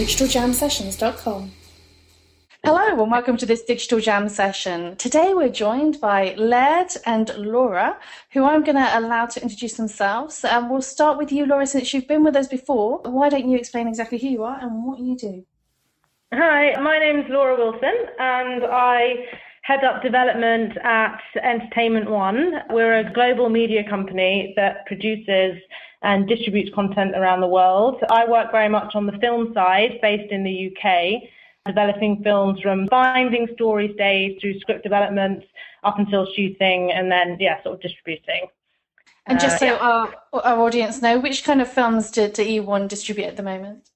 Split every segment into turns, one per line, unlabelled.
digitaljamsessions.com.
Hello and welcome to this Digital Jam session. Today we're joined by Laird and Laura, who I'm going to allow to introduce themselves. And we'll start with you, Laura, since you've been with us before. Why don't you explain exactly who you are and what you do?
Hi, my name's Laura Wilson and I head up development at Entertainment One. We're a global media company that produces and distributes content around the world. I work very much on the film side, based in the UK, developing films from finding story stage through script development up until shooting and then, sort of distributing.
And just so our audience know, which kind of films do E1 distribute at the moment?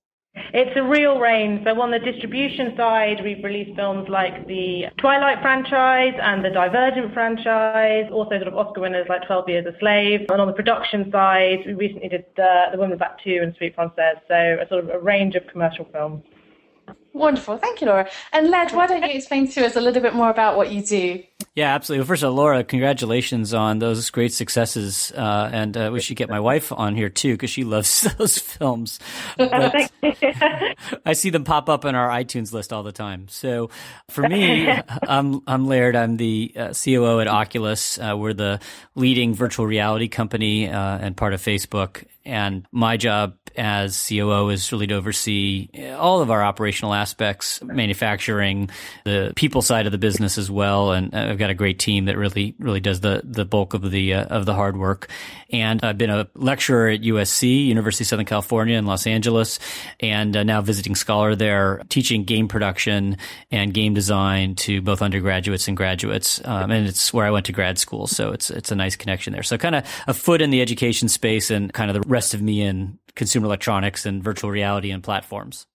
It's a real range. So on the distribution side, we've released films like the Twilight franchise and the Divergent franchise, also sort of Oscar winners like 12 Years a Slave. And on the production side, we recently did The Woman Back 2 and Sweet Française, so a sort of a range of commercial films.
Wonderful. Thank you, Laura. And Led, why don't you explain to us a little bit more about what you do?
Yeah, absolutely. Well, first of all, Laura, congratulations on those great successes. And we should get my wife on here too, because she loves those films. I see them pop up on our iTunes list all the time. So for me, I'm Laird. I'm the COO at Oculus. We're the leading virtual reality company and part of Facebook. And my job as COO is really to oversee all of our operational aspects, manufacturing, the people side of the business as well. And I've got a great team that really does the bulk of the hard work. And I've been a lecturer at USC, University of Southern California in Los Angeles, and now visiting scholar there, teaching game production and game design to both undergraduates and graduates. And it's where I went to grad school. So it's a nice connection there. So kind of a foot in the education space and kind of the rest of me in consumer electronics and virtual reality and platforms.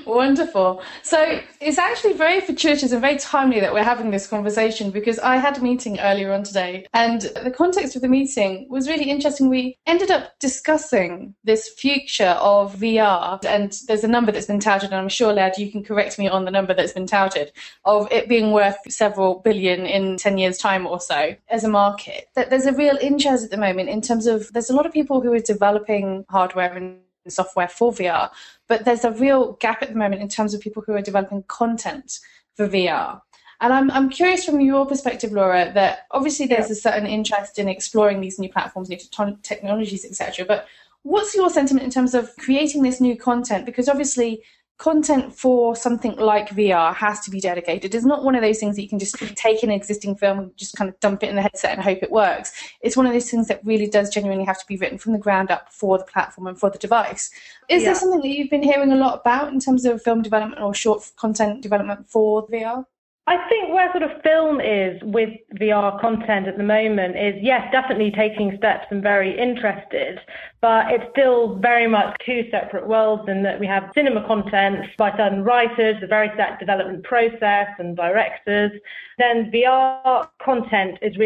Wonderful. So it's actually very fortuitous and very timely that we're having this conversation, because I had a meeting earlier on today and the context of the meeting was really interesting. We ended up discussing this future of VR, and there's a number that's been touted, and I'm sure, Led, you can correct me on the number that's been touted, of it being worth several billion in 10 years' time or so as a market. That there's a real interest at the moment in terms of there's a lot of people who are developing hardware and software for VR, but there's a real gap at the moment in terms of people who are developing content for VR. And I'm curious from your perspective, Laura, that obviously there's a certain interest in exploring these new platforms, new technologies, etc. But what's your sentiment in terms of creating this new content? Because obviously content for something like VR has to be dedicated. It's not one of those things that you can just take an existing film and just kind of dump it in the headset and hope it works. It's one of those things that really does genuinely have to be written from the ground up for the platform and for the device. Is there something that you've been hearing a lot about in terms of film development or short content development for VR?
I think where sort of film is with VR content at the moment is, yes, definitely taking steps and very interested, but it's still very much two separate worlds in that we have cinema content by certain writers, a very set development process and directors. Then VR content is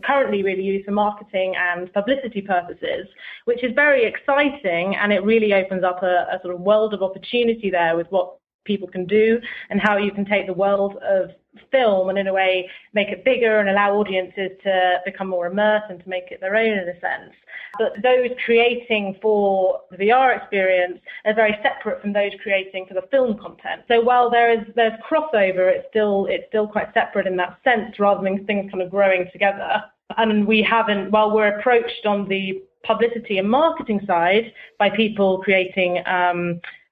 currently really used for marketing and publicity purposes, which is very exciting, and it really opens up a sort of world of opportunity there with what people can do and how you can take the world of film and in a way make it bigger and allow audiences to become more immersed and to make it their own in a sense. But those creating for the VR experience are very separate from those creating for the film content. So while there's crossover, it's still quite separate in that sense, rather than things kind of growing together. And while we're approached on the publicity and marketing side by people creating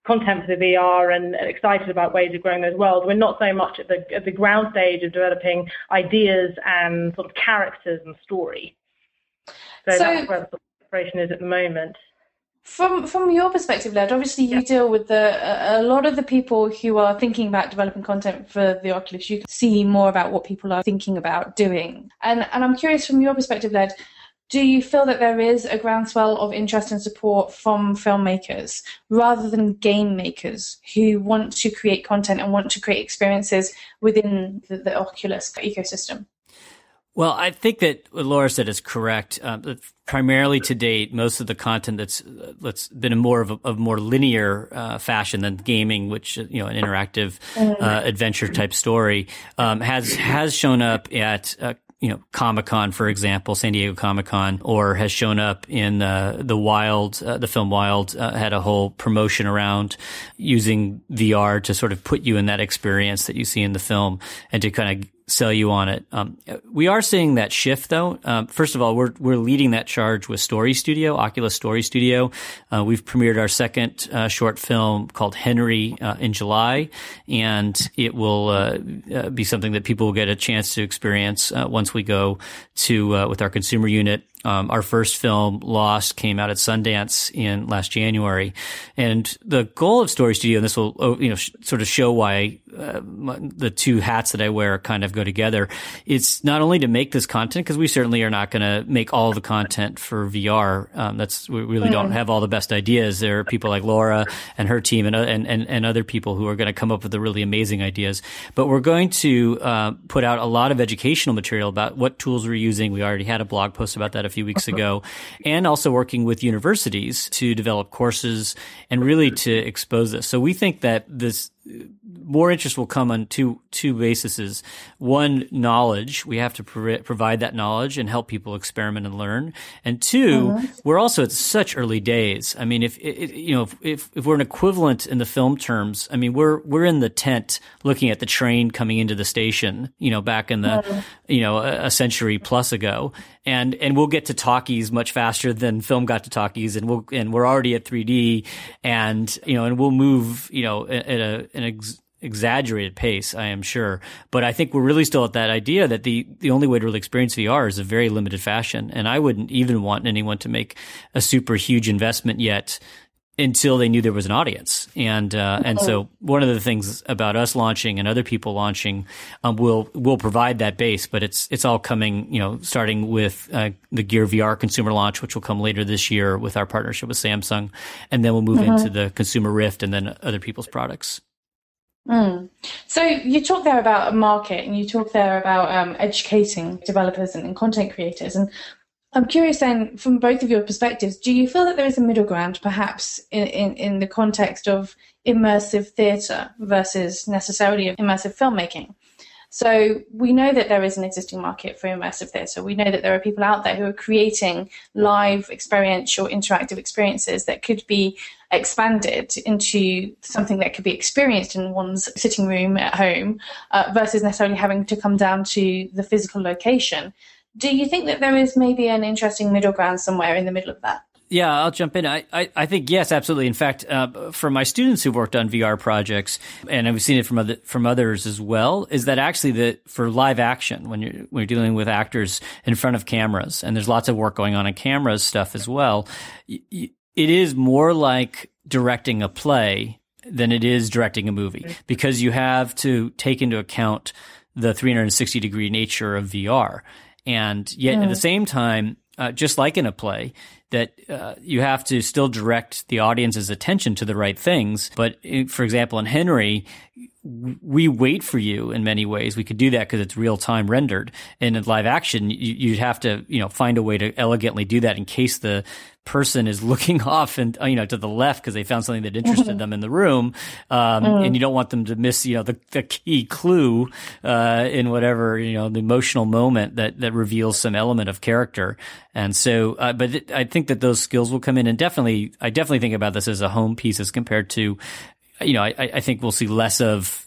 content for the VR and excited about ways of growing those worlds, we're not so much at the ground stage of developing ideas and sort of characters and story. So that's where the separation is at the moment.
From your perspective, Led, obviously you deal with a lot of the people who are thinking about developing content for the Oculus. You can see more about what people are thinking about doing. And I'm curious from your perspective, Led, do you feel that there is a groundswell of interest and support from filmmakers rather than game makers who want to create content and want to create experiences within the Oculus ecosystem?
Well, I think that what Laura said is correct. Primarily to date, most of the content that's been more of a more linear fashion than gaming, which an interactive adventure type story has shown up at Comic-Con, for example, San Diego Comic-Con, or has shown up in the Wild, the film Wild, had a whole promotion around using VR to sort of put you in that experience that you see in the film and to kind of sell you on it. We are seeing that shift, though. First of all, we're leading that charge with Story Studio, Oculus Story Studio. We've premiered our second short film called Henry in July, and it will be something that people will get a chance to experience once we go to with our consumer unit. Our first film, Lost, came out at Sundance in last January. And the goal of Story Studio, and this will, sort of show why the two hats that I wear kind of go together. It's not only to make this content, because we certainly are not going to make all the content for VR. We really don't have all the best ideas. There are people like Laura and her team and other people who are going to come up with the really amazing ideas. But we're going to put out a lot of educational material about what tools we're using. We already had a blog post about that a few weeks ago, and also working with universities to develop courses and really to expose this. So we think that this more interest will come on two bases. One, knowledge. We have to provide that knowledge and help people experiment and learn. And two, we're also at such early days. I mean, if we're an equivalent in the film terms, I mean, we're in the tent looking at the train coming into the station, back in the, a century plus ago. And we'll get to talkies much faster than film got to talkies, and we're already at 3D, and we'll move, at an exaggerated pace, I am sure. But I think we're really still at that idea that the only way to really experience VR is a very limited fashion. And I wouldn't even want anyone to make a super huge investment yet until they knew there was an audience. And so one of the things about us launching and other people launching, will provide that base, but it's all coming, starting with, the Gear VR consumer launch, which will come later this year with our partnership with Samsung. And then we'll move into the consumer Rift and then other people's products.
So you talk there about a market, and you talk there about educating developers and content creators. And I'm curious then, from both of your perspectives, do you feel that there is a middle ground, perhaps, in the context of immersive theatre versus necessarily immersive filmmaking? So we know that there is an existing market for immersive theatre. We know that there are people out there who are creating live, experiential, interactive experiences that could be expanded into something that could be experienced in one's sitting room at home, versus necessarily having to come down to the physical location. Do you think that there is maybe an interesting middle ground somewhere in the middle of that?
Yeah, I'll jump in. I think yes, absolutely. In fact, for my students who've worked on VR projects, and I've seen it from others as well, is that actually for live action, when you're dealing with actors in front of cameras, and there's lots of work going on cameras stuff as well, it is more like directing a play than it is directing a movie, because you have to take into account the 360-degree nature of VR. And yet at the same time, just like in a play, that you have to still direct the audience's attention to the right things. But for example, in Henry, we wait for you in many ways. We could do that because it's real time rendered. And in live action, you'd have to, find a way to elegantly do that in case the person is looking off and, to the left because they found something that interested them in the room. And you don't want them to miss, the key clue, in whatever, the emotional moment that reveals some element of character. And so, but I think that those skills will come in, and I definitely think about this as a home piece as compared to, I think we'll see less of,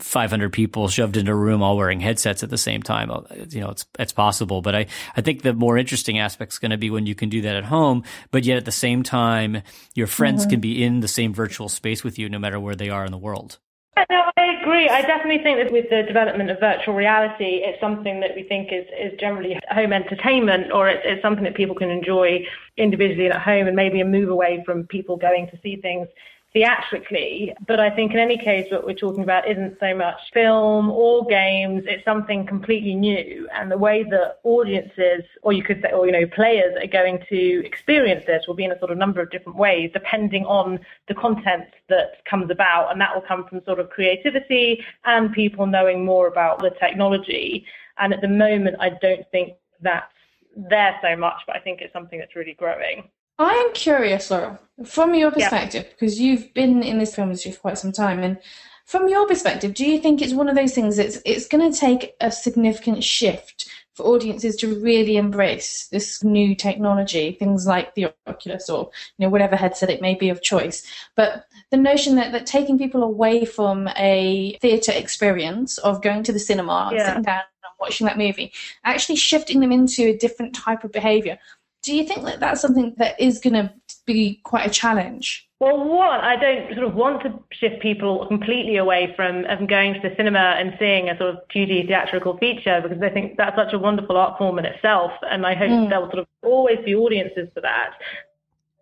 500 people shoved into a room all wearing headsets at the same time. It's possible, but I think the more interesting aspect is going to be when you can do that at home, but yet at the same time, your friends can be in the same virtual space with you no matter where they are in the world.
No, I agree. I definitely think that with the development of virtual reality, it's something that we think is generally home entertainment, or it's something that people can enjoy individually at home and maybe a move away from people going to see things theatrically. But I think in any case, what we're talking about isn't so much film or games. It's something completely new. And the way that audiences, or you could say, or, players are going to experience this will be in a sort of number of different ways, depending on the content that comes about. And that will come from sort of creativity and people knowing more about the technology. And at the moment, I don't think that's there so much, but I think it's something that's really growing.
I'm curious, Laura, from your perspective, because you've been in this film industry for quite some time, and from your perspective, do you think it's one of those things that's it's going to take a significant shift for audiences to really embrace this new technology, things like the Oculus or whatever headset it may be of choice. But the notion that taking people away from a theatre experience of going to the cinema, sitting down and watching that movie, actually shifting them into a different type of behaviour. Do you think that that's something that is going to be quite a challenge?
Well, one, I don't sort of want to shift people completely away from going to the cinema and seeing a sort of 2D theatrical feature, because I think that's such a wonderful art form in itself, and I hope there will sort of always be audiences for that.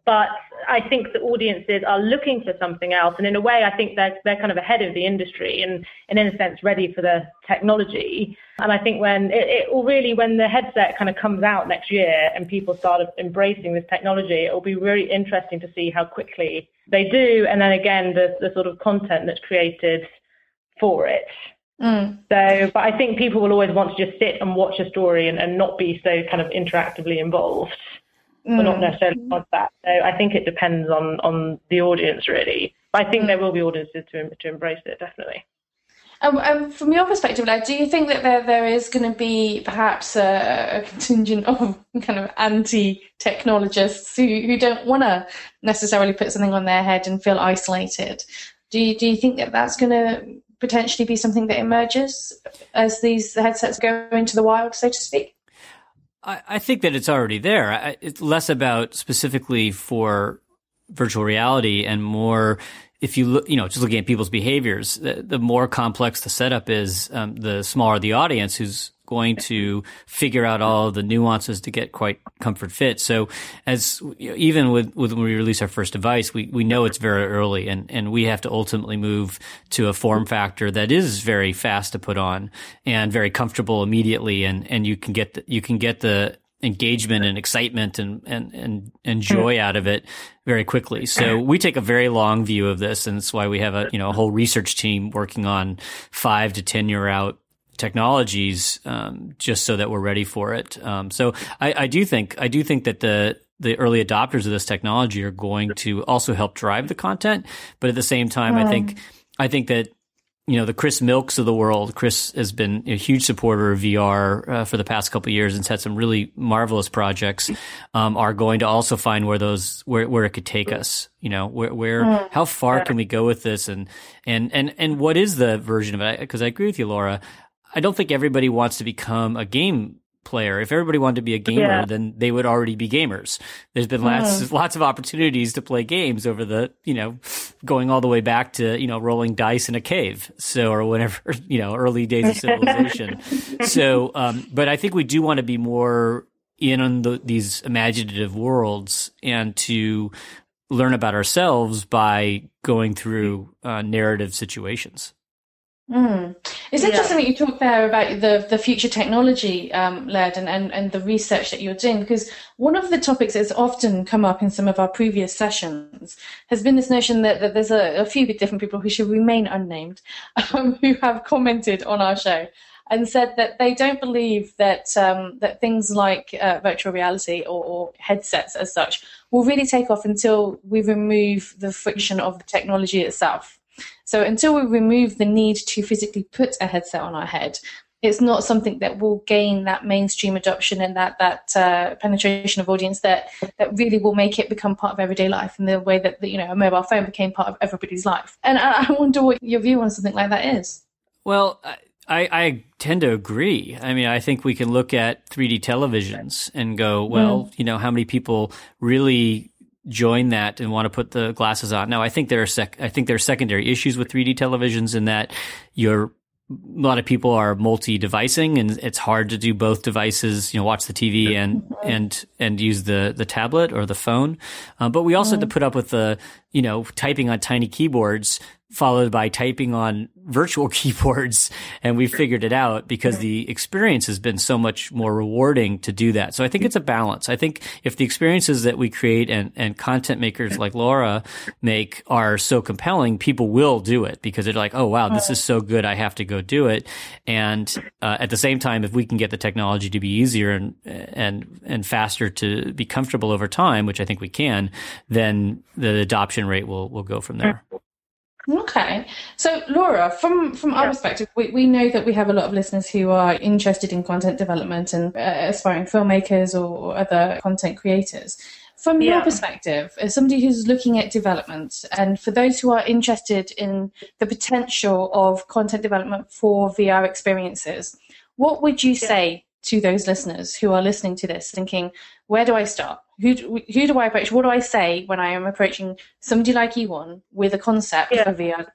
But I think the audiences are looking for something else, and in a way, I think they're kind of ahead of the industry and in a sense ready for the technology. And I think when when the headset kind of comes out next year and people start embracing this technology, it will be really interesting to see how quickly they do, and then again the sort of content that's created for it. So, but I think people will always want to just sit and watch a story and not be so kind of interactively involved. But not necessarily want that. So I think it depends on the audience, really. But I think there will be audiences to embrace it, definitely.
From your perspective, like, do you think that there is going to be perhaps a contingent of kind of anti-technologists who don't want to necessarily put something on their head and feel isolated? Do you think that that's going to potentially be something that emerges as these headsets go into the wild, so to speak?
I think that it's already there. It's less about specifically for virtual reality and more if you look, just looking at people's behaviors, the more complex the setup is, the smaller the audience who's going to figure out all of the nuances to get quite comfort fit. So as even with when we release our first device, we know it's very early and we have to ultimately move to a form factor that is very fast to put on and very comfortable immediately. And you can get the engagement and excitement and joy out of it very quickly. So we take a very long view of this, and that's why we have a whole research team working on 5 to 10 year out technologies, just so that we're ready for it. So I do think that the early adopters of this technology are going to also help drive the content, but at the same time, I think that the Chris Milks of the world. Chris has been a huge supporter of VR for the past couple of years and has had some really marvelous projects. Are going to also find where it could take us. How far can we go with this, and what is the version of it? Because I agree with you, Laura. I don't think everybody wants to become a game player. If everybody wanted to be a gamer, then they would already be gamers. There's been lots of opportunities to play games over the, going all the way back to, rolling dice in a cave. So, or whatever, early days of civilization. So, but I think we do want to be more in on these imaginative worlds and to learn about ourselves by going through narrative situations.
It's interesting that you talked there about the future technology led and the research that you're doing, because one of the topics that's often come up in some of our previous sessions has been this notion that there's a few different people who should remain unnamed who have commented on our show and said that they don't believe that that things like virtual reality or headsets as such will really take off until we remove the friction of the technology itself. So until we remove the need to physically put a headset on our head, it's not something that will gain that mainstream adoption and that penetration of audience that really will make it become part of everyday life in the way that a mobile phone became part of everybody's life. And I wonder what your view on something like that is.
Well, I tend to agree. I mean, I think we can look at 3D televisions and go, well, how many people really join that and want to put the glasses on? Now, I think there are secondary issues with 3D televisions in that a lot of people are multi-devicing and it's hard to do both devices, watch the TV and use the tablet or the phone. But we also have to put up with typing on tiny keyboards followed by typing on virtual keyboards. And we figured it out because the experience has been so much more rewarding to do that. So I think it's a balance. I think if the experiences that we create and content makers like Laura make are so compelling, people will do it because they're like, oh, wow, this is so good. I have to go do it. And at the same time, if we can get the technology to be easier and faster to be comfortable over time, which I think we can, then the adoption rate will go from there.
Okay. So, Laura, from our perspective, we know that we have a lot of listeners who are interested in content development and aspiring filmmakers or other content creators. From your perspective, as somebody who's looking at development, and for those who are interested in the potential of content development for VR experiences, what would you say to those listeners who are listening to this thinking, where do I start? Who do I approach? What do I say when I am approaching somebody like Ewan with a concept for VR?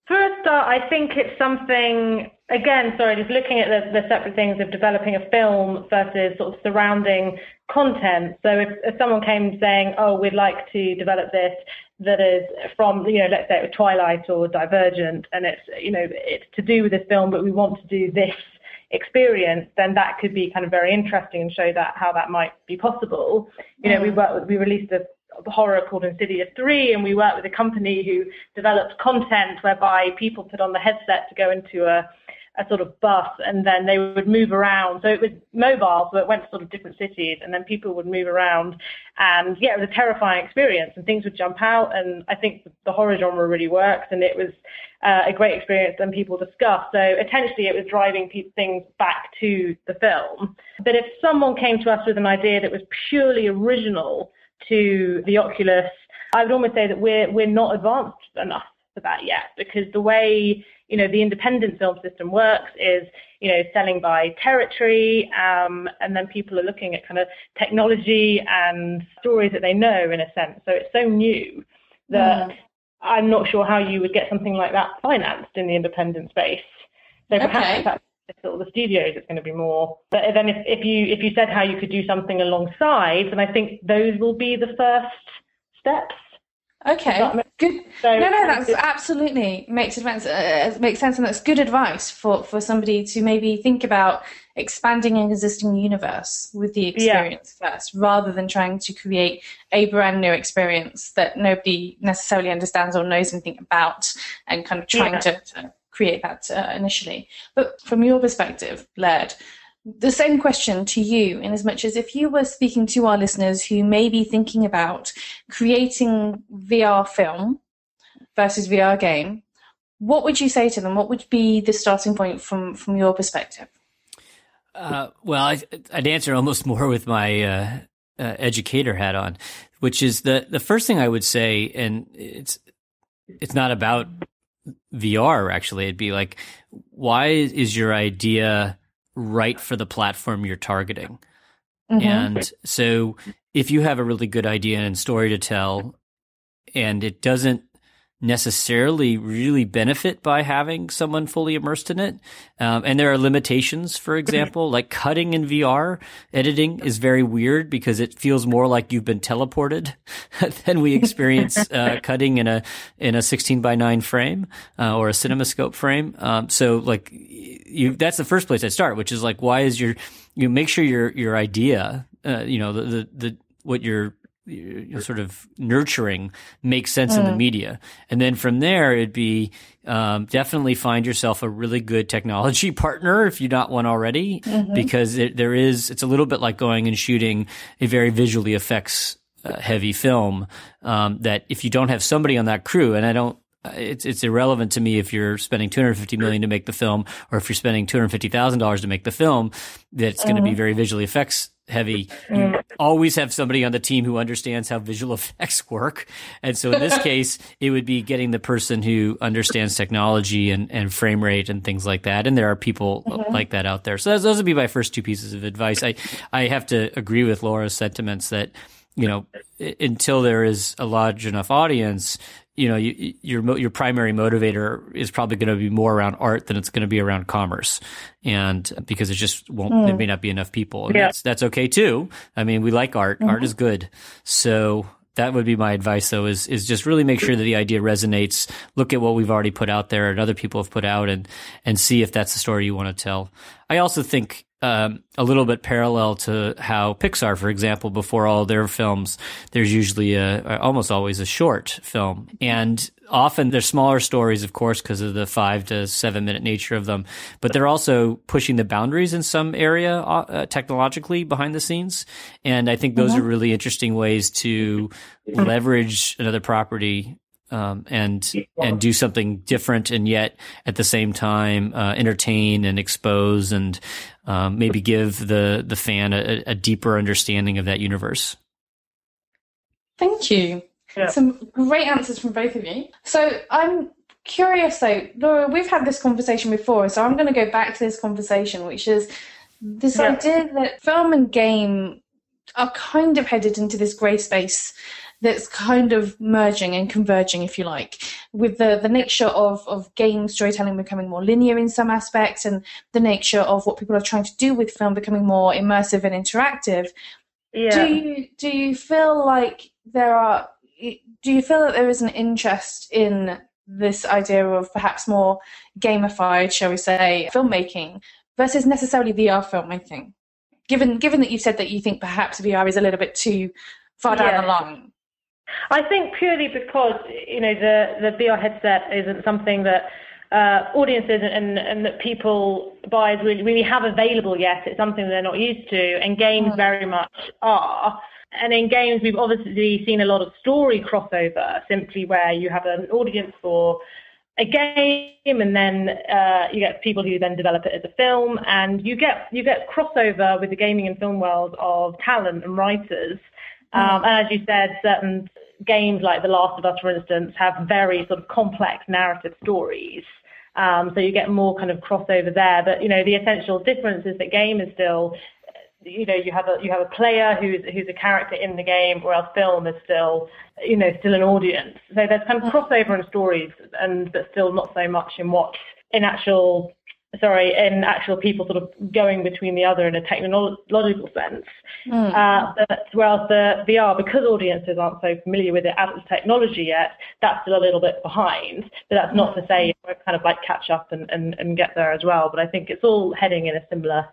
For a start, I think it's something, again, just looking at the separate things of developing a film versus sort of surrounding content. So if someone came saying, oh, we'd like to develop this that is from, let's say it was Twilight or Divergent, and it's to do with this film, but we want to do this experience, then that could be kind of very interesting and show that how that might be possible. We released a horror called Insidious 3, and we worked with a company who developed content whereby people put on the headset to go into a sort of bus, and then they would move around. So it was mobile, so it went to sort of different cities, and then people would move around. And it was a terrifying experience, and things would jump out. And I think the horror genre really works, and it was a great experience and people discussed. So essentially it was driving things back to the film. But if someone came to us with an idea that was purely original to the Oculus, I would almost say that we're not advanced enough for that yet, because the way the independent film system works is selling by territory, and then people are looking at kind of technology and stories that they know in a sense. So it's so new that I'm not sure how you would get something like that financed in the independent space. So perhaps that's sort of the studios, it's going to be more. But then if you said how you could do something alongside, then I think those will be the first steps.
Okay, good. No, that's absolutely makes sense. Makes sense, and that's good advice for somebody to maybe think about expanding an existing universe with the experience first, rather than trying to create a brand new experience that nobody necessarily understands or knows anything about, and kind of trying to create that initially. But from your perspective, Laird, the same question to you, in as much as if you were speaking to our listeners who may be thinking about creating VR film versus VR game, what would you say to them? What would be the starting point from your perspective?
Well, I'd answer almost more with my educator hat on, which is the first thing I would say, and it's not about VR, actually. It'd be like, why is your idea right for the platform you're targeting? And so if you have a really good idea and story to tell, and it doesn't necessarily really benefit by having someone fully immersed in it, and there are limitations, for example, like cutting in VR editing is very weird because it feels more like you've been teleported than we experience cutting in a 16:9 frame or a CinemaScope frame. So like that's the first place I start, which is like, why is you make sure your idea, what you're sort of nurturing makes sense in the media. And then from there, it'd be definitely find yourself a really good technology partner if you're not one already, because it's a little bit like going and shooting a very visually effects heavy film, that if you don't have somebody on that crew, and it's irrelevant to me if you're spending $250 million to make the film, or if you're spending $250,000 to make the film, that's going to be very visually effects heavy. You always have somebody on the team who understands how visual effects work. And so in this case, it would be getting the person who understands technology and frame rate and things like that. And there are people like that out there. So those would be my first two pieces of advice. I have to agree with Laura's sentiments that, until there is a large enough audience, your primary motivator is probably going to be more around art than it's going to be around commerce, and because it just won't, there may not be enough people, and that's okay too. I mean, we like art. Art is good. So that would be my advice, though, is just really make sure that the idea resonates. Look at what we've already put out there and other people have put out, and see if that's the story you want to tell. I also think a little bit parallel to how Pixar, for example, before all their films, there's usually almost always a short film. And often they're smaller stories, of course, because of the 5 to 7 minute nature of them. But they're also pushing the boundaries in some area technologically behind the scenes. And I think those are really interesting ways to leverage another property and do something different, and yet at the same time entertain and expose and maybe give the fan a deeper understanding of that universe.
Thank you. Yeah. Some great answers from both of you. So I'm curious though, Laura, we've had this conversation before, so I'm going to go back to this conversation, which is this idea that film and game are kind of headed into this grey space that's kind of merging and converging, if you like, with the nature of game storytelling becoming more linear in some aspects, and the nature of what people are trying to do with film becoming more immersive and interactive. Yeah. Do you feel like there is an interest in this idea of perhaps more gamified, shall we say, filmmaking versus necessarily VR filmmaking? Given that you've said that you think perhaps VR is a little bit too far down the line.
I think purely because, the VR headset isn't something that audiences and that people buyers really have available yet. It's something they're not used to, and games very much are. And in games, we've obviously seen a lot of story crossover, simply where you have an audience for a game, and then you get people who then develop it as a film, and you get crossover with the gaming and film world of talent and writers. And as you said, certain games like The Last of Us, for instance, have very sort of complex narrative stories. So you get more kind of crossover there. But, the essential difference is that game is still, you have a player who's a character in the game, whereas film is still an audience. So there's kind of crossover in stories, but still not so much in actual people sort of going between the other in a technological sense. But whereas the VR, because audiences aren't so familiar with it as a technology yet, that's still a little bit behind. But that's not to say it won't kind of like catch up and get there as well. But I think it's all heading in a similar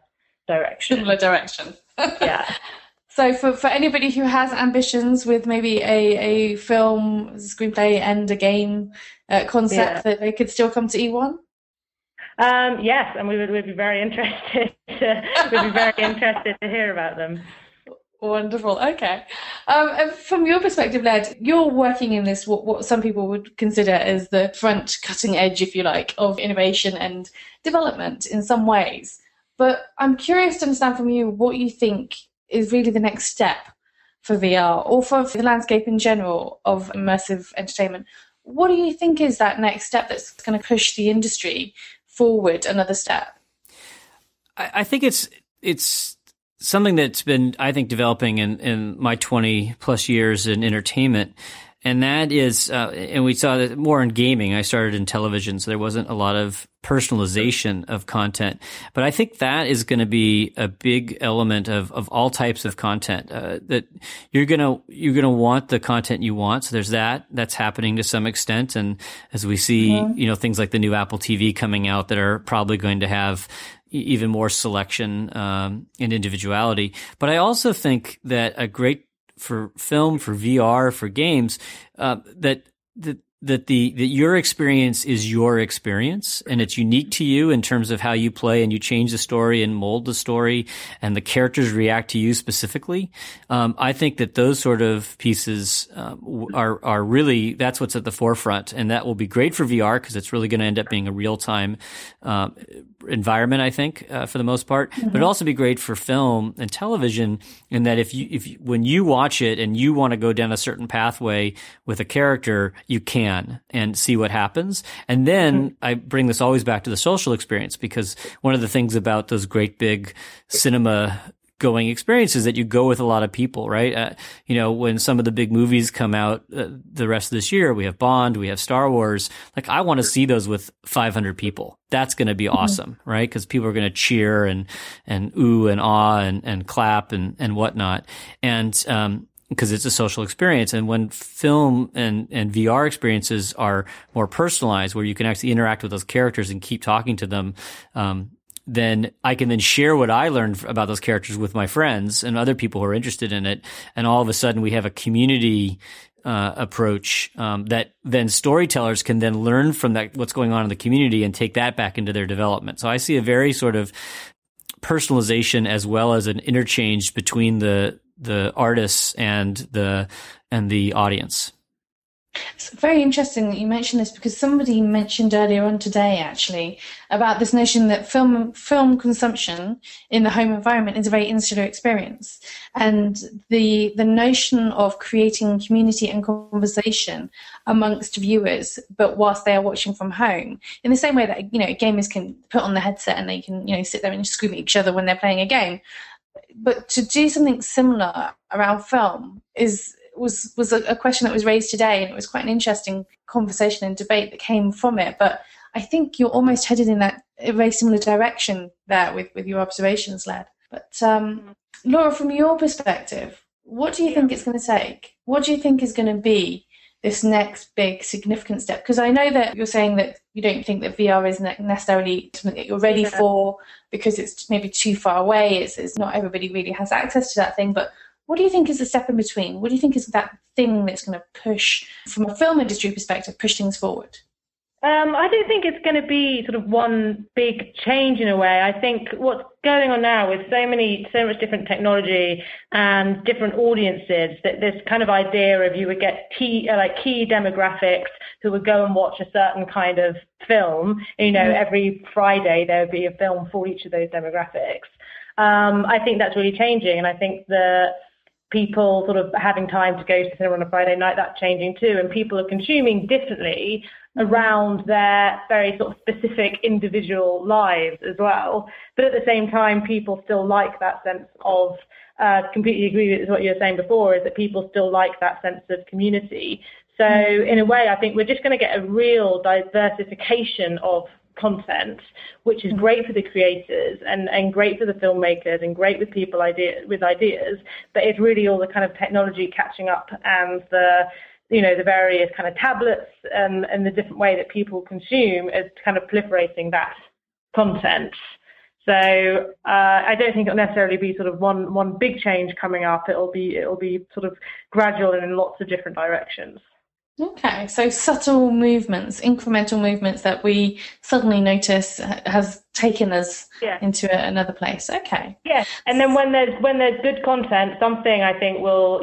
direction. Yeah.
So for anybody who has ambitions with maybe a film, screenplay and a game concept, that they could still come to E1?
Yes, and we'd be very interested. We'd be very interested to hear about them.
Wonderful. Okay. From your perspective, Led, you're working in this what some people would consider as the front cutting edge, if you like, of innovation and development in some ways. But I'm curious to understand from you what you think is really the next step for VR or for the landscape in general of immersive entertainment. What do you think is that next step that's going to push the industry forward another step?
I think it's something that's been, I think, developing in my 20 plus years in entertainment. And that is, and we saw that more in gaming. I started in television, so there wasn't a lot of personalization of content. But I think that is going to be a big element of all types of content. That you're gonna want the content you want. So there's that's happening to some extent. And as we see, things like the new Apple TV coming out that are probably going to have even more selection and individuality. But I also think that a great for film, for VR, for games, that your experience is your experience, and it's unique to you in terms of how you play, and you change the story and mold the story, and the characters react to you specifically. I think that those sort of pieces are really, that's what's at the forefront, and that will be great for VR because it's really going to end up being a real time environment, I think, for the most part. But it'll also be great for film and television in that if when you watch it and you want to go down a certain pathway with a character, you can and see what happens. And then I bring this always back to the social experience, because one of the things about those great big cinema going experiences that you go with a lot of people, right? When some of the big movies come out the rest of this year, we have Bond, we have Star Wars. Like, I want to see those with 500 people. That's going to be awesome, right? Because people are going to cheer and ooh and ah and clap and whatnot. And because it's a social experience. And when film and VR experiences are more personalized, where you can actually interact with those characters and keep talking to them, then I can then share what I learned about those characters with my friends and other people who are interested in it. And all of a sudden we have a community approach that then storytellers can then learn from that, what's going on in the community, and take that back into their development. So I see a very sort of personalization as well as an interchange between the artists and the audience.
It's very interesting that you mentioned this, because somebody mentioned earlier on today, actually, about this notion that film consumption in the home environment is a very insular experience. And the notion of creating community and conversation amongst viewers, but whilst they are watching from home, in the same way that, gamers can put on the headset and they can, sit there and scream at each other when they're playing a game. But to do something similar around film was a question that was raised today, and it was quite an interesting conversation and debate that came from it. But I think you're almost headed in that a very similar direction there with your observations, Led. But Laura, from your perspective, what do you think it's going to take? What do you think is going to be this next big significant step? Because I know that you're saying that you don't think that VR is necessarily something that you're ready for, because it's maybe too far away. It's not everybody really has access to that thing. But what do you think is the step in between? What do you think is that thing that's going to push, from a film industry perspective, push things forward?
I don't think it's going to be sort of one big change in a way. I think what's going on now with so much different technology and different audiences, that this kind of idea of you would get key demographics who would go and watch a certain kind of film. Every Friday there would be a film for each of those demographics. I think that's really changing, and I think that people sort of having time to go to cinema on a Friday night, that's changing too, and people are consuming differently around their very sort of specific individual lives as well. But at the same time, people still like that sense of, completely agree with what you were saying before, is that people still like that sense of community. So in a way, I think we're just going to get a real diversification of content, which is great for the creators and great for the filmmakers and great with people with ideas, but it's really all the kind of technology catching up, and the various kind of tablets and the different way that people consume is kind of proliferating that content. So I don't think it'll necessarily be sort of one big change coming up. It'll be sort of gradual and in lots of different directions.
Okay, so subtle movements, incremental movements that we suddenly notice has taken us into another place. Okay.
Yes, and then when there's good content, something I think will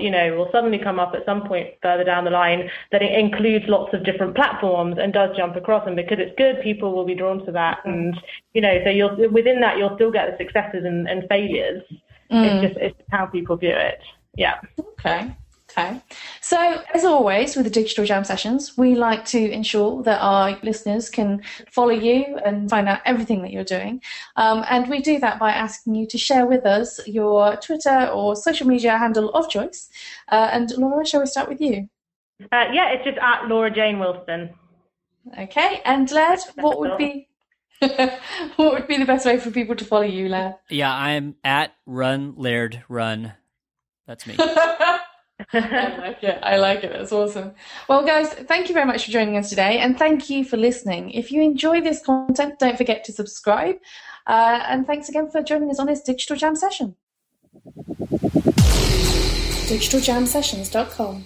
suddenly come up at some point further down the line that it includes lots of different platforms and does jump across them, because it's good, people will be drawn to that, and so within that you'll still get the successes and failures. It's how people view it. Yeah.
Okay. So, as always, with the Digital Jam sessions, we like to ensure that our listeners can follow you and find out everything that you're doing. And we do that by asking you to share with us your Twitter or social media handle of choice. And Laura, shall we start with you?
It's just at Laura Jane Wilson.
Okay. And Laird, what would be the best way for people to follow you, Laird?
Yeah, I'm at Run Laird Run. That's me.
I like it. That's awesome. Well, guys, thank you very much for joining us today, and thank you for listening. If you enjoy this content, don't forget to subscribe. And thanks again for joining us on this Digital Jam session. DigitalJamSessions.com